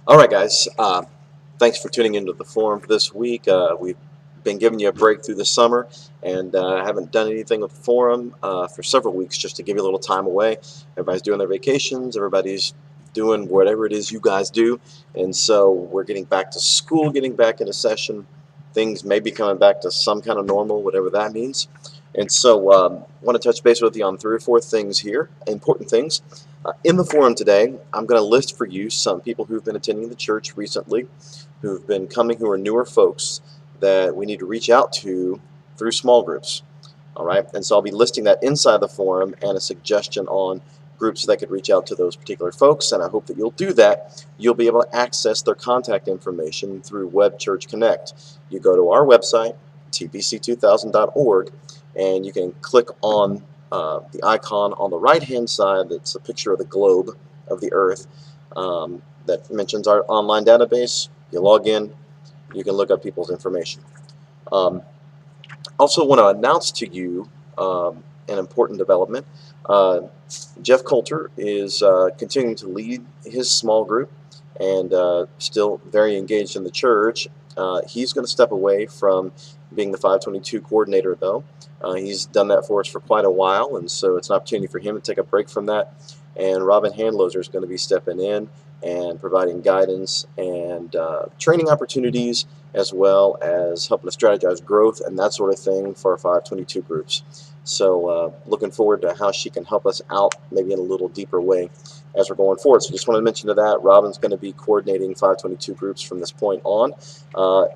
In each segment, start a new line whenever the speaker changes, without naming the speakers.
All right, guys. Thanks for tuning into the forum this week. We've been giving you a break through the summer, and haven't done anything with the forum for several weeks just to give you a little time away. Everybody's doing their vacations. Everybody's doing whatever it is you guys do, and so we're getting back to school, getting back into session. Things may be coming back to some kind of normal, whatever that means. And so, want to touch base with you on three or four things here, important things. In the forum today, I'm going to list for you some people who've been attending the church recently, who've been coming, who are newer folks that we need to reach out to through small groups. All right, and so I'll be listing that inside the forum and a suggestion on groups that could reach out to those particular folks, and I hope that you'll do that. You'll be able to access their contact information through Web Church Connect. You go to our website, tbc2000.org, and you can click on the icon on the right-hand side that's a picture of the globe of the Earth that mentions our online database. You log in, you can look up people's information. Also want to announce to you an important development. Jeff Coulter is continuing to lead his small group and still very engaged in the church. He's going to step away from being the 522 coordinator, though. He's done that for us for quite a while, and so it's an opportunity for him to take a break from that. And Robin Handloser is going to be stepping in and providing guidance and training opportunities, as well as helping to strategize growth and that sort of thing for our 522 groups. So looking forward to how she can help us out maybe in a little deeper way as we're going forward. So just want to mention to that, Robin's going to be coordinating 522 groups from this point on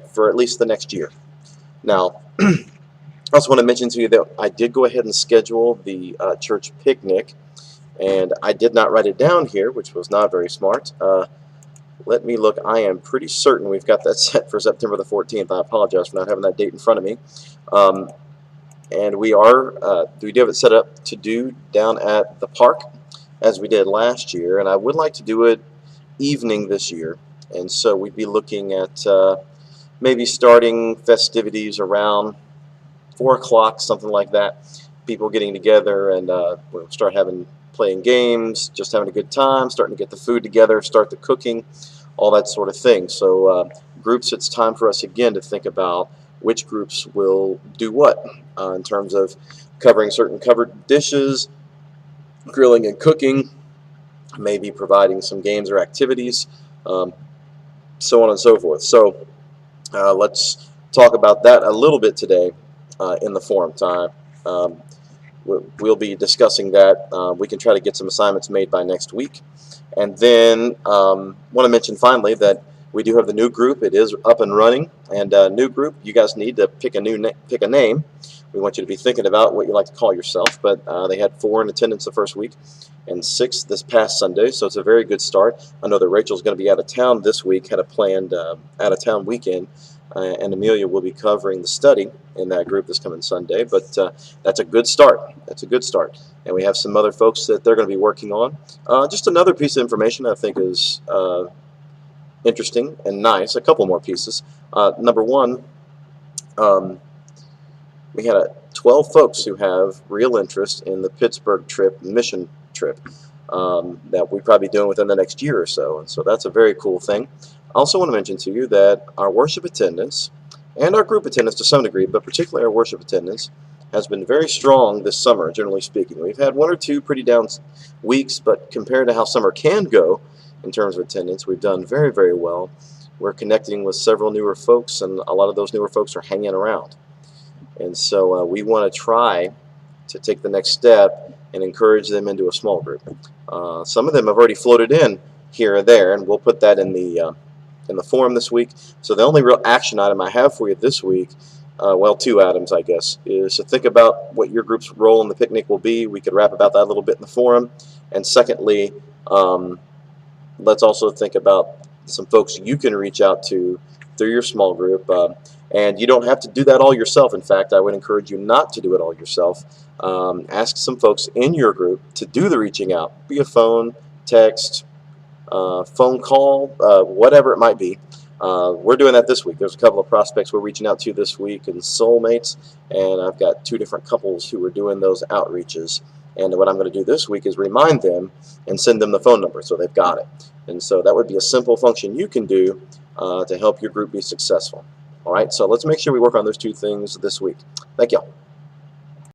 for at least the next year. Now, I also want to mention to you that I did go ahead and schedule the church picnic, and I did not write it down here, which was not very smart. Let me look. I am pretty certain we've got that set for September the 14th. I apologize for not having that date in front of me. And we do have it set up to do down at the park as we did last year, and I would like to do it evening this year. And so we'd be looking at maybe starting festivities around 4 o'clock, something like that. People getting together, and we'll start playing games, just having a good time, starting to get the food together, start the cooking, all that sort of thing. So groups, it's time for us again to think about which groups will do what in terms of covering certain covered dishes, grilling and cooking, maybe providing some games or activities, so on and so forth. So let's talk about that a little bit today in the forum time. We'll be discussing that. We can try to get some assignments made by next week. And then want to mention finally that we do have the new group. It is up and running. And new group, you guys need to pick a name. We want you to be thinking about what you like to call yourself. But they had 4 in attendance the first week and 6 this past Sunday, so it's a very good start. I know that Rachel's going to be out of town this week, had a planned out-of-town weekend, and Amelia will be covering the study in that group this coming Sunday. But that's a good start. That's a good start. And we have some other folks that they're going to be working on. Just another piece of information I think is interesting and nice. A couple more pieces. Number one, we had 12 folks who have real interest in the Pittsburgh trip, mission trip, that we'll probably be doing within the next year or so. And so that's a very cool thing. I also want to mention to you that our worship attendance and our group attendance to some degree, but particularly our worship attendance, has been very strong this summer, generally speaking. We've had 1 or 2 pretty down weeks, but compared to how summer can go in terms of attendance, we've done very, very well. We're connecting with several newer folks, and a lot of those newer folks are hanging around. And so we want to try to take the next step and encourage them into a small group. Some of them have already floated in here or there, and we'll put that in the forum this week. So the only real action item I have for you this week, well, 2 items, I guess, is to think about what your group's role in the picnic will be. We could rap about that a little bit in the forum. And secondly, let's also think about some folks you can reach out to through your small group. And you don't have to do that all yourself. In fact, I would encourage you not to do it all yourself. Ask some folks in your group to do the reaching out, be a phone, text, phone call, whatever it might be. We're doing that this week. There's a couple of prospects we're reaching out to this week, and soulmates, and I've got 2 different couples who are doing those outreaches And what I'm going to do this week is remind them and send them the phone number so they've got it. And so that would be a simple function you can do to help your group be successful. All right, so let's make sure we work on those two things this week. Thank you.